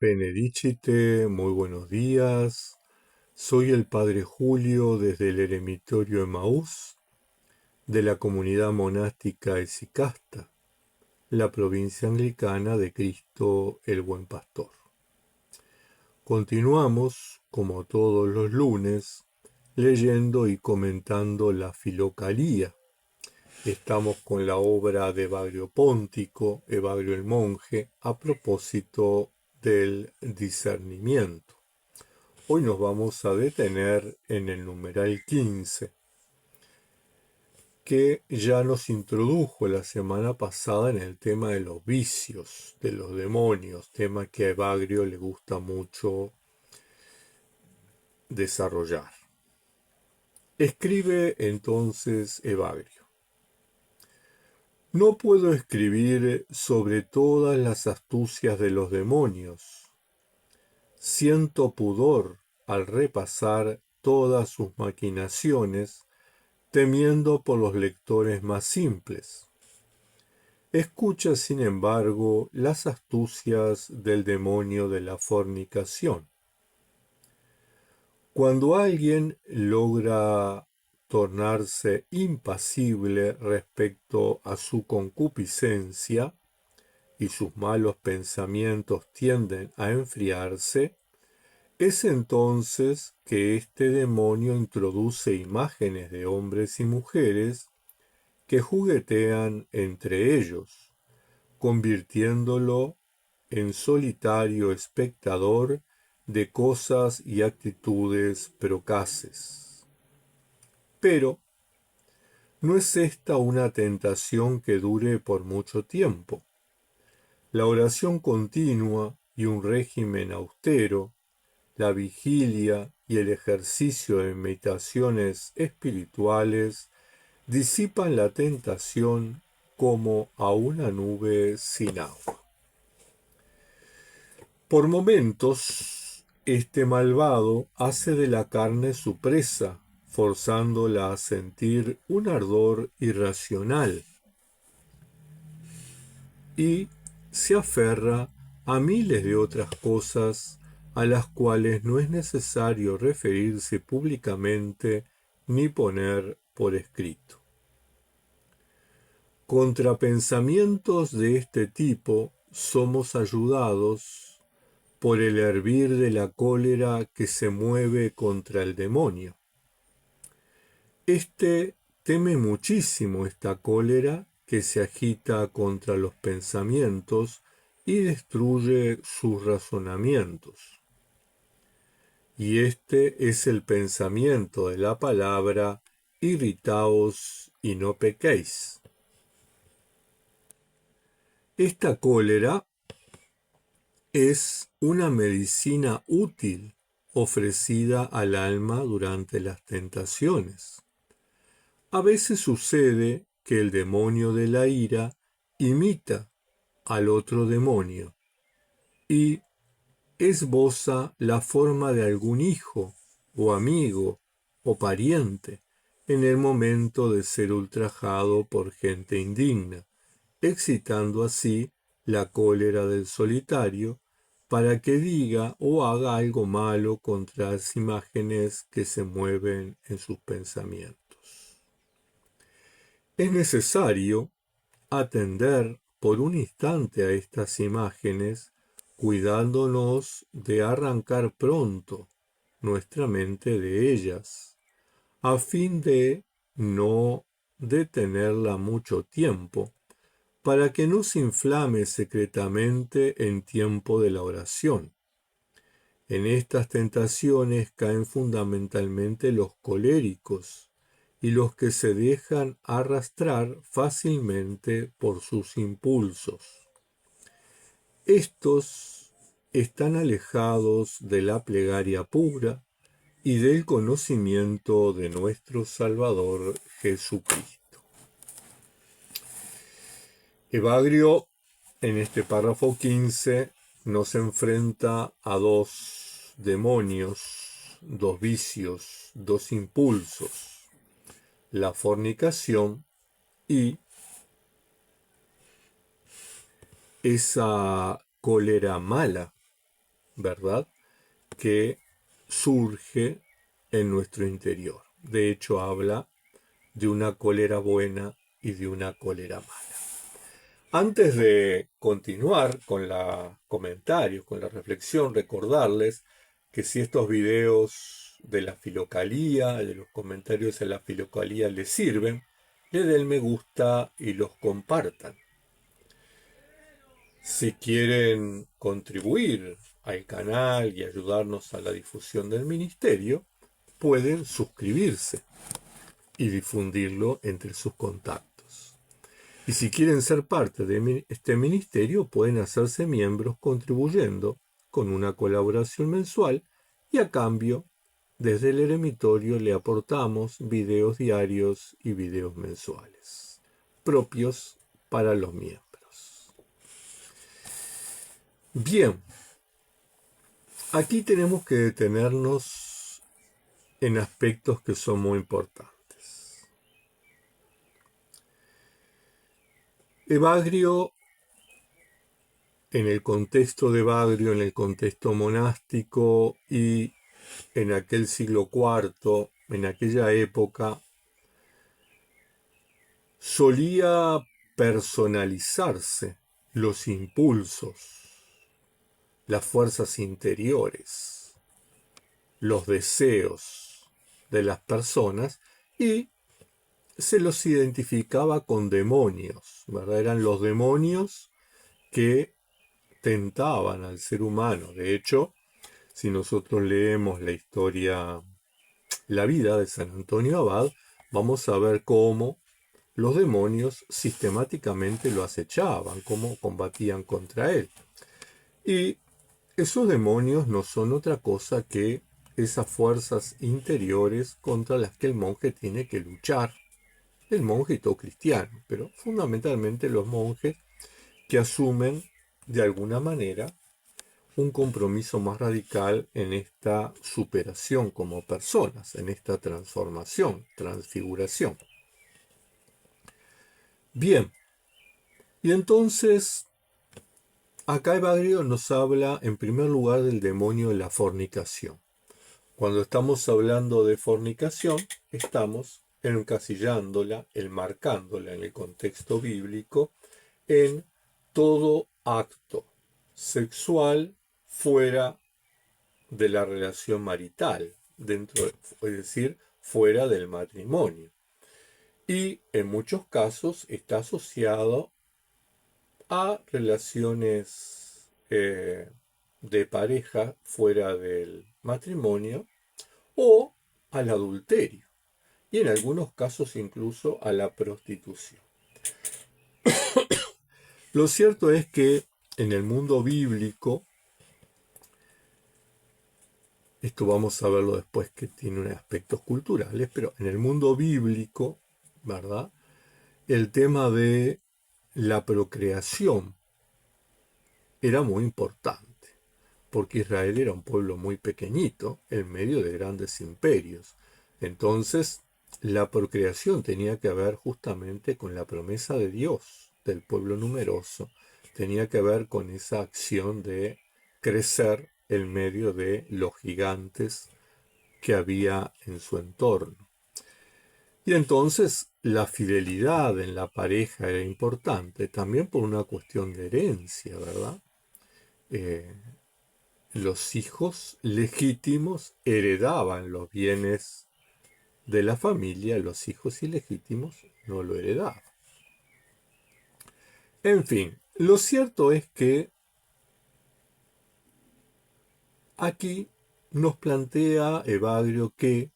Benedicite, muy buenos días. Soy el Padre Julio desde el Eremitorio Emaús de la comunidad monástica Esicasta, la provincia anglicana de Cristo el Buen Pastor. Continuamos, como todos los lunes, leyendo y comentando la Filocalía. Estamos con la obra de Evagrio Póntico, Evagrio el Monje, a propósito del discernimiento. Hoy nos vamos a detener en el numeral 15, que ya nos introdujo la semana pasada en el tema de los vicios, de los demonios, tema que a Evagrio le gusta mucho desarrollar. Escribe entonces Evagrio: no puedo escribir sobre todas las astucias de los demonios. Siento pudor al repasar todas sus maquinaciones, temiendo por los lectores más simples. Escucha, sin embargo, las astucias del demonio de la fornicación. Cuando alguien logra tornarse impasible respecto a su concupiscencia y sus malos pensamientos tienden a enfriarse, es entonces que este demonio introduce imágenes de hombres y mujeres que juguetean entre ellos, convirtiéndolo en solitario espectador de cosas y actitudes procaces. Pero no es esta una tentación que dure por mucho tiempo. La oración continua y un régimen austero, la vigilia y el ejercicio de meditaciones espirituales disipan la tentación como a una nube sin agua. Por momentos, este malvado hace de la carne su presa, forzándola a sentir un ardor irracional, y se aferra a miles de otras cosas a las cuales no es necesario referirse públicamente ni poner por escrito. Contra pensamientos de este tipo somos ayudados por el hervir de la cólera que se mueve contra el demonio. Este teme muchísimo esta cólera que se agita contra los pensamientos y destruye sus razonamientos. Y este es el pensamiento de la palabra: irritaos y no pequéis. Esta cólera es una medicina útil ofrecida al alma durante las tentaciones. A veces sucede que el demonio de la ira imita al otro demonio y esboza la forma de algún hijo o amigo o pariente en el momento de ser ultrajado por gente indigna, excitando así la cólera del solitario para que diga o haga algo malo contra las imágenes que se mueven en sus pensamientos. Es necesario atender por un instante a estas imágenes, cuidándonos de arrancar pronto nuestra mente de ellas, a fin de no detenerla mucho tiempo, para que no se inflame secretamente en tiempo de la oración. En estas tentaciones caen fundamentalmente los coléricos y los que se dejan arrastrar fácilmente por sus impulsos. Estos están alejados de la plegaria pura y del conocimiento de nuestro Salvador Jesucristo. Evagrio, en este párrafo 15, nos enfrenta a dos demonios, dos vicios, dos impulsos: la fornicación y esa cólera mala ¿verdad?, que surge en nuestro interior. De hecho, habla de una cólera buena y de una cólera mala. Antes de continuar con los comentarios, con la reflexión, recordarles que si estos videos de la filocalía, de los comentarios en la filocalía les sirven, le den me gusta y los compartan. Si quieren contribuir al canal y ayudarnos a la difusión del ministerio, pueden suscribirse y difundirlo entre sus contactos. Y si quieren ser parte de este ministerio, pueden hacerse miembros contribuyendo con una colaboración mensual y a cambio, desde el eremitorio le aportamos videos diarios y videos mensuales, propios para los miembros. Bien, aquí tenemos que detenernos en aspectos que son muy importantes. Evagrio, en el contexto de Evagrio, en el contexto monástico y en aquel siglo IV, en aquella época, solía personalizarse los impulsos, las fuerzas interiores, los deseos de las personas y se los identificaba con demonios, ¿verdad? Eran los demonios que tentaban al ser humano. De hecho, si nosotros leemos la historia, la vida de San Antonio Abad, vamos a ver cómo los demonios sistemáticamente lo acechaban, cómo combatían contra él. Y esos demonios no son otra cosa que esas fuerzas interiores contra las que el monje tiene que luchar. El monje y todo cristiano, pero fundamentalmente los monjes que asumen de alguna manera un compromiso más radical en esta superación como personas, en esta transformación, transfiguración. Bien, y entonces acá Evagrio nos habla en primer lugar del demonio de la fornicación. Cuando estamos hablando de fornicación, estamos encasillándola, enmarcándola en el contexto bíblico, en todo acto sexual fuera de la relación marital, es decir, fuera del matrimonio. Y en muchos casos está asociado a relaciones de pareja fuera del matrimonio o al adulterio y en algunos casos incluso a la prostitución. Lo cierto es que en el mundo bíblico, esto vamos a verlo después que tiene aspectos culturales, pero en el mundo bíblico, ¿verdad?, el tema de la procreación era muy importante, porque Israel era un pueblo muy pequeñito en medio de grandes imperios. Entonces, la procreación tenía que ver justamente con la promesa de Dios del pueblo numeroso, tenía que ver con esa acción de crecer en medio de los gigantes que había en su entorno. Y entonces la fidelidad en la pareja era importante, también por una cuestión de herencia, ¿verdad? Los hijos legítimos heredaban los bienes de la familia, los hijos ilegítimos no lo heredaban. En fin, lo cierto es que aquí nos plantea Evagrio que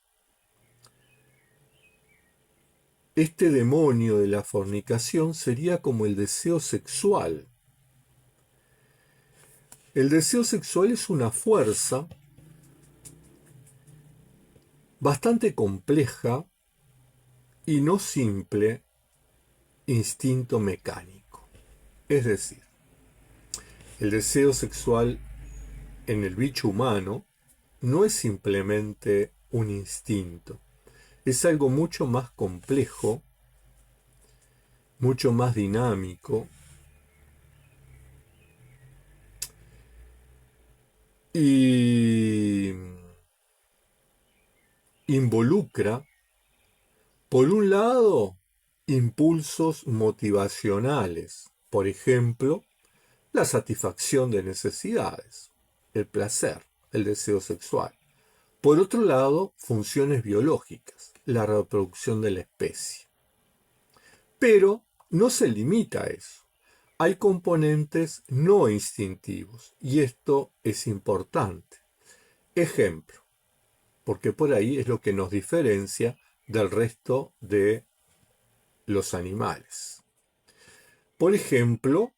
este demonio de la fornicación sería como el deseo sexual. El deseo sexual es una fuerza bastante compleja y no simple instinto mecánico. Es decir, el deseo sexual en el bicho humano no es simplemente un instinto, es algo mucho más complejo, mucho más dinámico, y involucra, por un lado, impulsos motivacionales, por ejemplo, la satisfacción de necesidades, el placer, el deseo sexual. Por otro lado, funciones biológicas, la reproducción de la especie. Pero no se limita a eso. Hay componentes no instintivos y esto es importante. Ejemplo, porque por ahí es lo que nos diferencia del resto de los animales. Por ejemplo,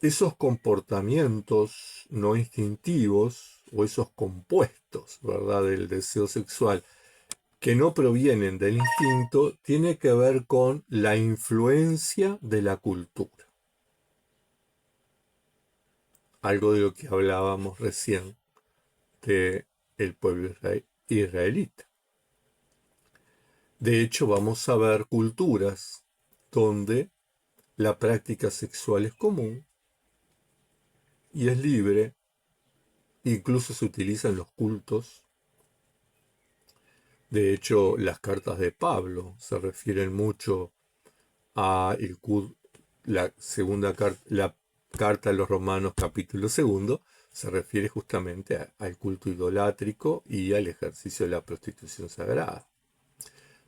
esos comportamientos no instintivos o esos compuestos, ¿verdad?, del deseo sexual que no provienen del instinto, tiene que ver con la influencia de la cultura. Algo de lo que hablábamos recién de el pueblo israelita. De hecho, vamos a ver culturas donde la práctica sexual es común y es libre, incluso se utiliza en los cultos. De hecho, las cartas de Pablo se refieren mucho a la la carta a los Romanos capítulo segundo, se refiere justamente al culto idolátrico y al ejercicio de la prostitución sagrada.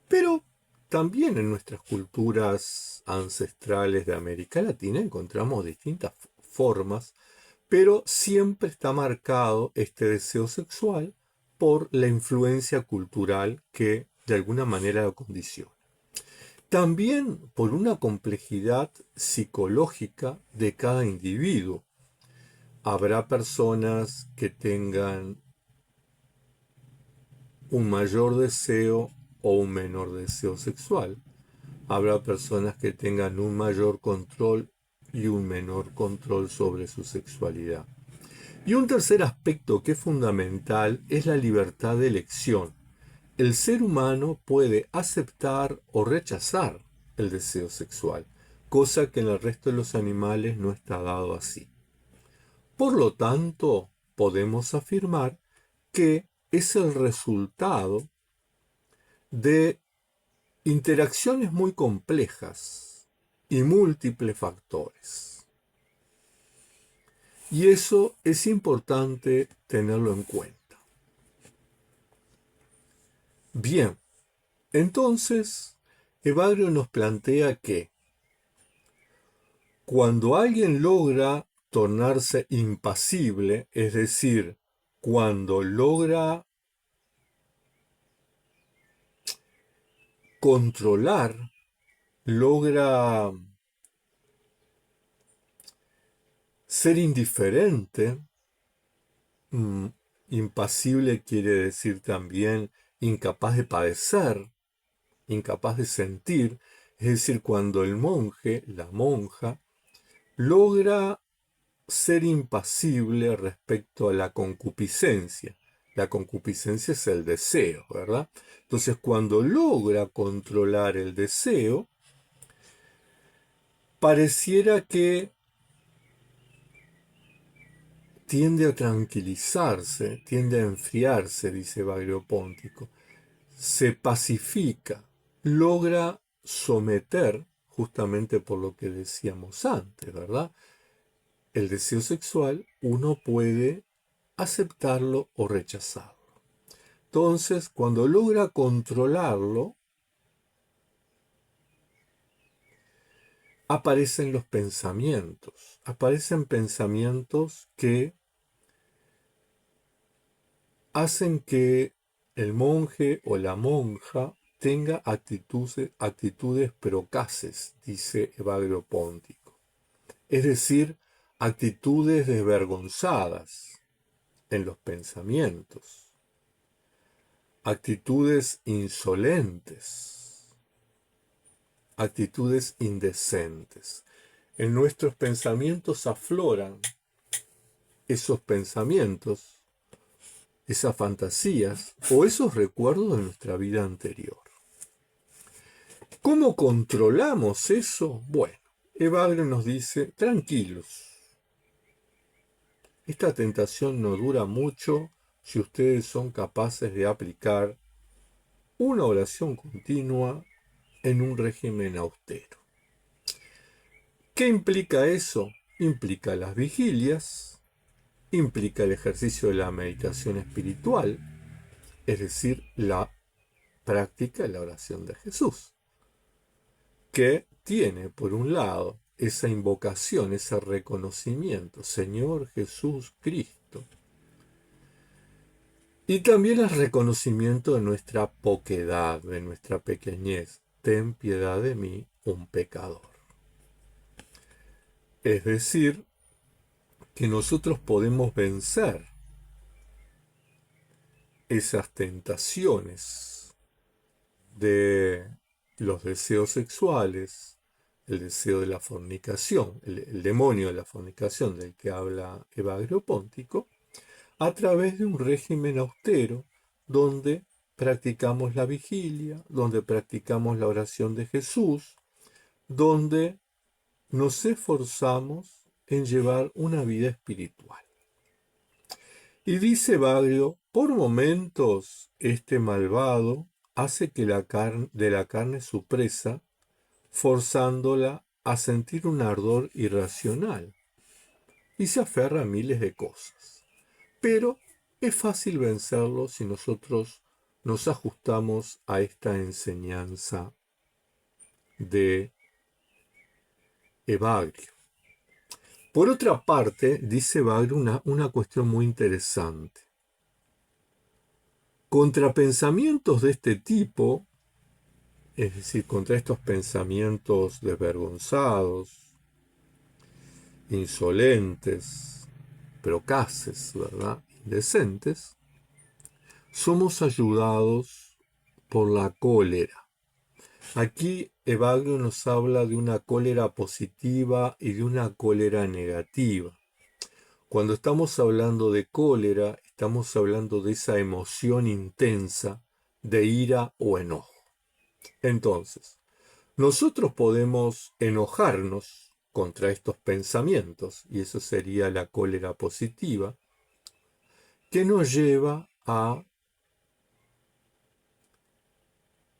Pero también en nuestras culturas ancestrales de América Latina encontramos distintas formas, pero siempre está marcado este deseo sexual por la influencia cultural que de alguna manera lo condiciona. También por una complejidad psicológica de cada individuo. Habrá personas que tengan un mayor deseo o un menor deseo sexual. Habrá personas que tengan un mayor control y un menor control sobre su sexualidad. Y un tercer aspecto que es fundamental es la libertad de elección. El ser humano puede aceptar o rechazar el deseo sexual, cosa que en el resto de los animales no está dado así. Por lo tanto, podemos afirmar que es el resultado de interacciones muy complejas y múltiples factores. Y eso es importante tenerlo en cuenta. Bien, entonces, Evagrio nos plantea que cuando alguien logra tornarse impasible, es decir, cuando logra controlar, logra ser indiferente, impasible quiere decir también incapaz de padecer, incapaz de sentir, es decir, cuando el monje, la monja, logra ser impasible respecto a la concupiscencia. La concupiscencia es el deseo, ¿verdad? Entonces, cuando logra controlar el deseo, pareciera que tiende a tranquilizarse, tiende a enfriarse, dice Evagrio Póntico. Se pacifica, logra someter, justamente por lo que decíamos antes, ¿verdad? El deseo sexual uno puede aceptarlo o rechazarlo. Entonces, cuando logra controlarlo, aparecen los pensamientos. Aparecen pensamientos que hacen que el monje o la monja tenga actitudes procaces, dice Evagrio Póntico. Es decir, actitudes desvergonzadas en los pensamientos, actitudes insolentes, actitudes indecentes. En nuestros pensamientos afloran esos pensamientos, esas fantasías o esos recuerdos de nuestra vida anterior. ¿Cómo controlamos eso? Bueno, Evagrio nos dice, tranquilos, esta tentación no dura mucho si ustedes son capaces de aplicar una oración continua en un régimen austero. ¿Qué implica eso? Implica las vigilias, implica el ejercicio de la meditación espiritual, es decir, la práctica de la oración de Jesús, que tiene, por un lado, esa invocación, ese reconocimiento, Señor Jesús Cristo, y también el reconocimiento de nuestra poquedad, de nuestra pequeñez. Ten piedad de mí, un pecador. Es decir, que nosotros podemos vencer esas tentaciones de los deseos sexuales, el deseo de la fornicación, el demonio de la fornicación del que habla Evagrio Póntico, a través de un régimen austero donde practicamos la vigilia, donde practicamos la oración de Jesús, donde nos esforzamos en llevar una vida espiritual. Y dice Evagrio, por momentos este malvado hace que de la carne su presa, forzándola a sentir un ardor irracional, y se aferra a miles de cosas. Pero es fácil vencerlo si nosotros nos ajustamos a esta enseñanza de Evagrio. Por otra parte, dice Evagrio una cuestión muy interesante. Contra pensamientos de este tipo, es decir, contra estos pensamientos desvergonzados, insolentes, procaces, ¿verdad?, indecentes, somos ayudados por la cólera. Aquí Evagrio nos habla de una cólera positiva y de una cólera negativa. Cuando estamos hablando de cólera, estamos hablando de esa emoción intensa de ira o enojo. Entonces, nosotros podemos enojarnos contra estos pensamientos, y eso sería la cólera positiva, que nos lleva a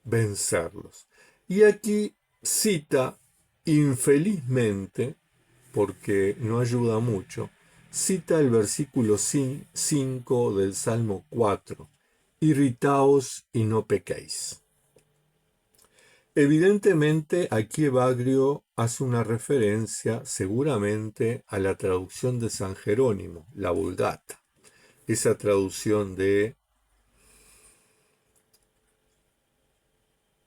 vencerlos. Y aquí cita, infelizmente, porque no ayuda mucho, cita el versículo 5 del Salmo 4, irritaos y no pequéis. Evidentemente, aquí Evagrio hace una referencia seguramente a la traducción de San Jerónimo, la Vulgata, esa traducción de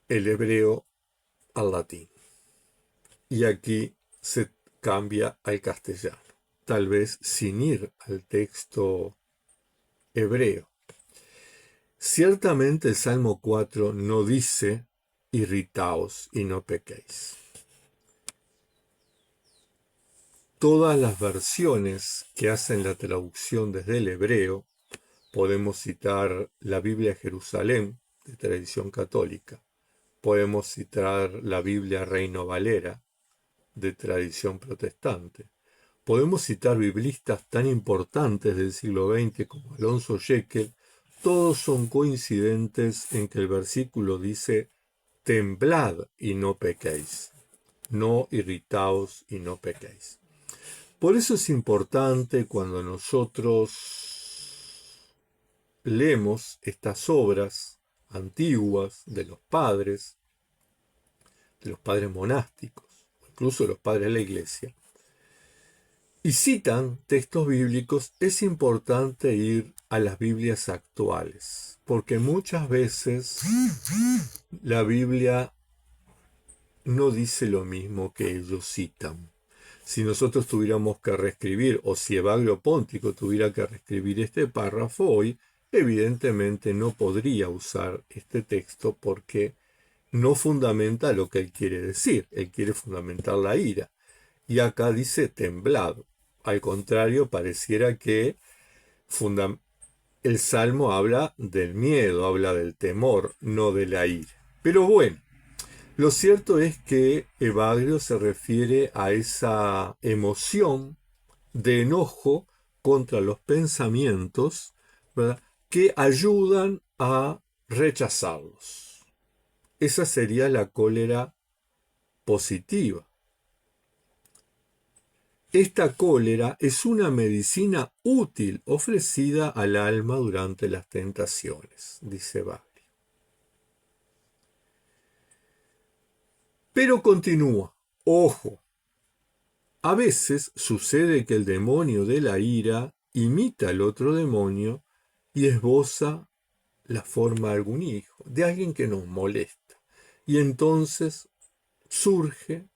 el hebreo al latín. Y aquí se cambia al castellano, tal vez sin ir al texto hebreo. Ciertamente el Salmo 4 no dice irritaos y no pequéis. Todas las versiones que hacen la traducción desde el hebreo, podemos citar la Biblia de Jerusalén, de tradición católica, podemos citar la Biblia Reino Valera, de tradición protestante, podemos citar biblistas tan importantes del siglo XX como Alonso Jekyll, todos son coincidentes en que el versículo dice temblad y no pequéis, no irritaos y no pequéis. Por eso es importante cuando nosotros leemos estas obras antiguas de los padres monásticos, incluso de los padres de la iglesia, y citan textos bíblicos, es importante ir a las Biblias actuales, porque muchas veces la Biblia no dice lo mismo que ellos citan. Si nosotros tuviéramos que reescribir, o si Evagrio Póntico tuviera que reescribir este párrafo hoy, evidentemente no podría usar este texto porque no fundamenta lo que él quiere decir. Él quiere fundamentar la ira. Y acá dice temblado. Al contrario, pareciera que el Salmo habla del miedo, habla del temor, no de la ira. Pero bueno, lo cierto es que Evagrio se refiere a esa emoción de enojo contra los pensamientos, ¿verdad?, que ayudan a rechazarlos. Esa sería la cólera positiva. Esta cólera es una medicina útil ofrecida al alma durante las tentaciones, dice Baglio. Pero continúa, ojo, a veces sucede que el demonio de la ira imita al otro demonio y esboza la forma de algún hijo, de alguien que nos molesta. Y entonces surge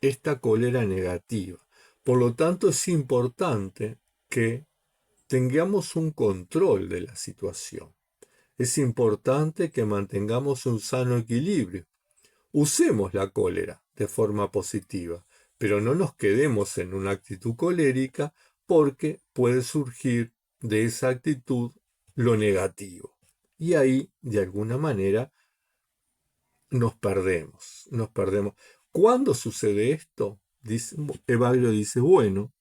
esta cólera negativa. Por lo tanto, es importante que tengamos un control de la situación. Es importante que mantengamos un sano equilibrio. Usemos la cólera de forma positiva, pero no nos quedemos en una actitud colérica porque puede surgir de esa actitud lo negativo. Y ahí, de alguna manera, nos perdemos. ¿Cuándo sucede esto? Baglio dice, bueno,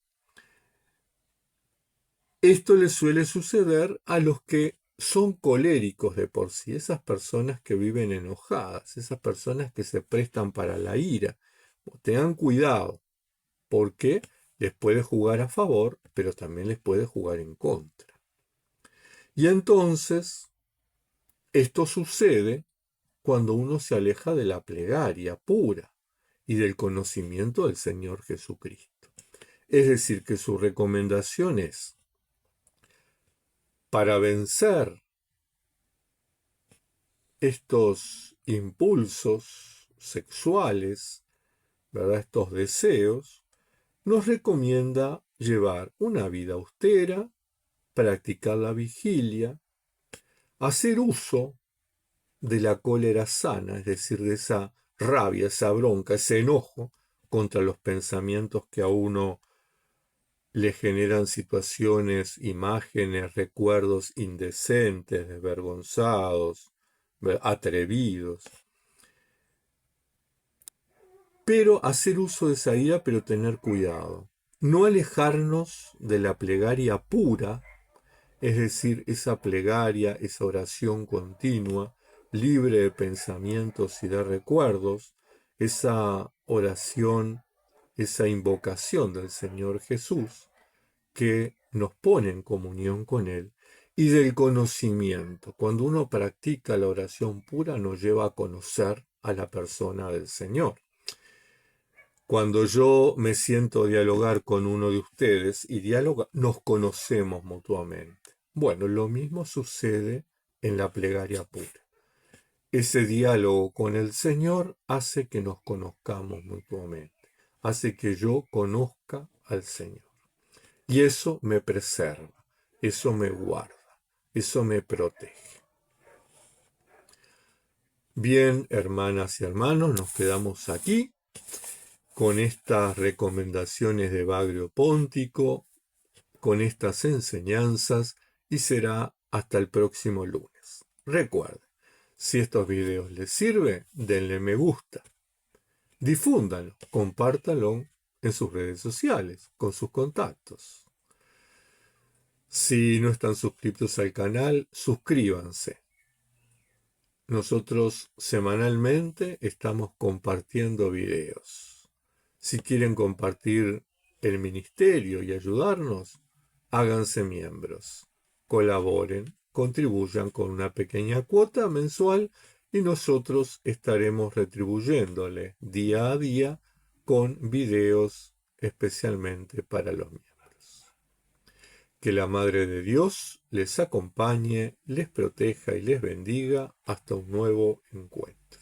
esto le suele suceder a los que son coléricos de por sí, esas personas que viven enojadas, esas personas que se prestan para la ira. Tengan cuidado, porque les puede jugar a favor, pero también les puede jugar en contra. Y entonces, esto sucede cuando uno se aleja de la plegaria pura y del conocimiento del Señor Jesucristo. Es decir, que su recomendación es, para vencer estos impulsos sexuales, ¿verdad?, estos deseos, nos recomienda llevar una vida austera, practicar la vigilia, hacer uso de la cólera sana, es decir, de esa rabia, esa bronca, ese enojo contra los pensamientos que a uno le generan situaciones, imágenes, recuerdos indecentes, desvergonzados, atrevidos. Pero hacer uso de esa ira, pero tener cuidado. No alejarnos de la plegaria pura, es decir, esa plegaria, esa oración continua, libre de pensamientos y de recuerdos, esa oración, esa invocación del Señor Jesús, que nos pone en comunión con Él, y del conocimiento. Cuando uno practica la oración pura, nos lleva a conocer a la persona del Señor. Cuando yo me siento a dialogar con uno de ustedes y nos conocemos mutuamente. Bueno, lo mismo sucede en la plegaria pura. Ese diálogo con el Señor hace que nos conozcamos mutuamente, hace que yo conozca al Señor. Y eso me preserva, eso me guarda, eso me protege. Bien, hermanas y hermanos, nos quedamos aquí con estas recomendaciones de Baglio Póntico, con estas enseñanzas, y será hasta el próximo lunes. Recuerden, si estos videos les sirven, denle me gusta, difúndanlo, compártanlo en sus redes sociales, con sus contactos. Si no están suscritos al canal, suscríbanse. Nosotros semanalmente estamos compartiendo videos. Si quieren compartir el ministerio y ayudarnos, háganse miembros, colaboren, contribuyan con una pequeña cuota mensual y nosotros estaremos retribuyéndole día a día con videos especialmente para los miembros. Que la Madre de Dios les acompañe, les proteja y les bendiga hasta un nuevo encuentro.